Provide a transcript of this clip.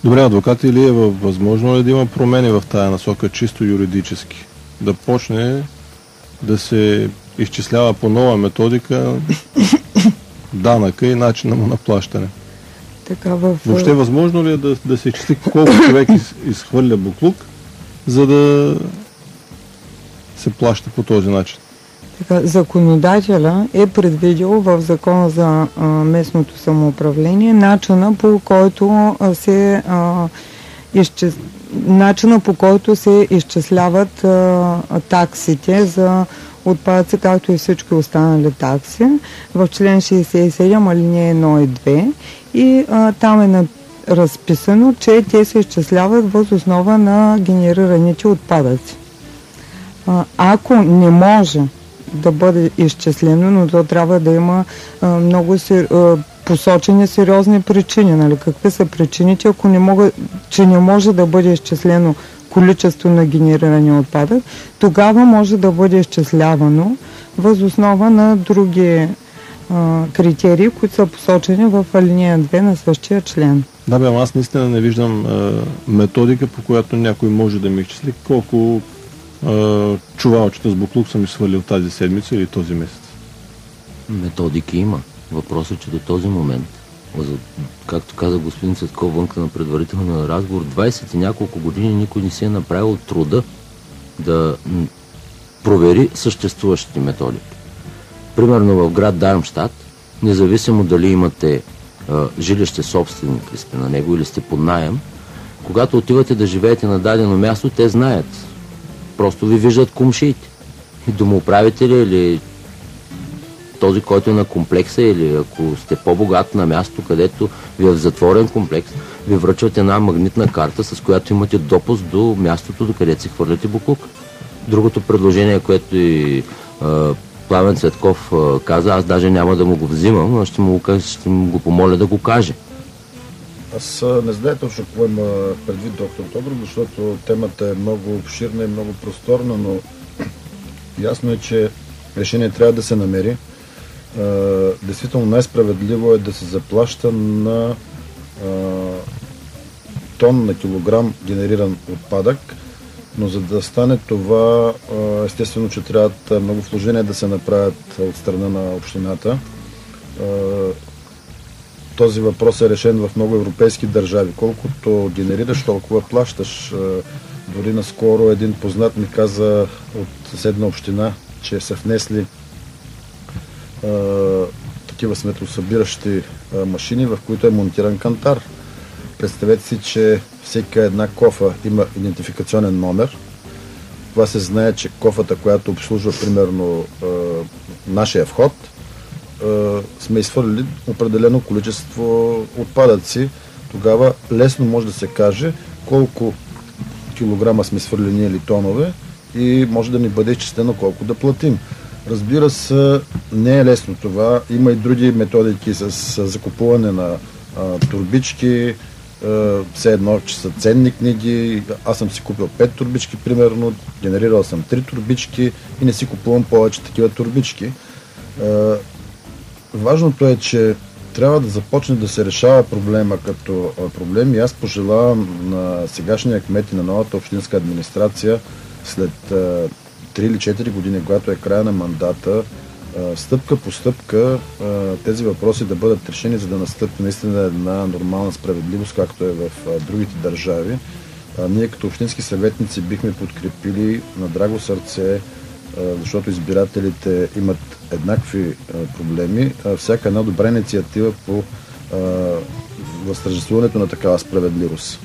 Добре, адвокат, или е възможно ли да има промени в тая насока, чисто юридически? Да почне да се изчислява по нова методика данъка и начина му на плащане? Въобще възможно ли е да се изчисли колко човек изхвърля буклук, за да се плаща по този начин? Законодателя е предвидил в Закона за местното самоуправление начина по който се изчисляват таксите за отпадъци, както и всички останали такси в член 67, алинеи 1 и 2. И там е разписано, че те се изчисляват въз основа на генерираните отпадъци. Ако не може да бъде изчислено, но то трябва да има много посочени сериозни причини. Нали? Какви са причините, ако не може да бъде изчислено количество на генерирания отпадък, тогава може да бъде изчислявано въз основа на други критерии, които са посочени в алинея 2 на същия член. Да, аз наистина не виждам методика, по която някой може да ми изчисли колко чувалчета с буклук съм изхвърлил тази седмица или този месец. Методики има. Въпросът е, че до този момент, както каза господин Цветков вънка на предварителния разговор, 20 и няколко години никой не си е направил труда да провери съществуващите методики. Примерно в град Дармщат, независимо дали имате жилище собственик ли сте на него или сте под наем, когато отивате да живеете на дадено място, те знаят. Просто ви виждат кумшиите. И домоуправителя или този, който е на комплекса, или ако сте по-богат на място, където ви е в затворен комплекс, ви връчват една магнитна карта, с която имате допуск до мястото, до където си хвърляте буклук. Другото предложение, което и Пламен Цветков каза, аз даже няма да му го взимам, но ще му го помоля да го каже. Аз не знае точно какво има предвид доктор Тодоров, защото темата е много обширна и много просторна, но ясно е, че решение трябва да се намери. Действително най-справедливо е да се заплаща на тон, на килограм генериран отпадък, но за да стане това, естествено, че трябва много вложения да се направят от страна на общината. Този въпрос е решен в много европейски държави. Колкото генерираш, толкова плащаш. Дори наскоро един познат ми каза от съседна община, че са внесли такива сметосъбиращи машини, в които е монтиран кантар. Представете си, че всяка една кофа има идентификационен номер. Това се знае, че кофата, която обслужва примерно нашия вход, сме изхвърлили определено количество отпадъци. Тогава лесно може да се каже колко килограма сме свърлени или тонове и може да ни бъде изчислено колко да платим. Разбира се, не е лесно това. Има и други методики с закупуване на турбички, все едно, че са ценни книги. Аз съм си купил 5 турбички, примерно, генерирал съм 3 турбички и не си купувам повече такива турбички. Важното е, че трябва да започне да се решава проблема като проблем и аз пожелавам на сегашния кмет и на новата общинска администрация след 3 или 4 години, когато е края на мандата, стъпка по стъпка тези въпроси да бъдат решени, за да настъпи наистина една нормална справедливост, както е в другите държави. Ние като общински съветници бихме подкрепили на драго сърце, защото избирателите имат еднакви проблеми. Всяка една добра инициатива по възтържествуването на такава справедливост.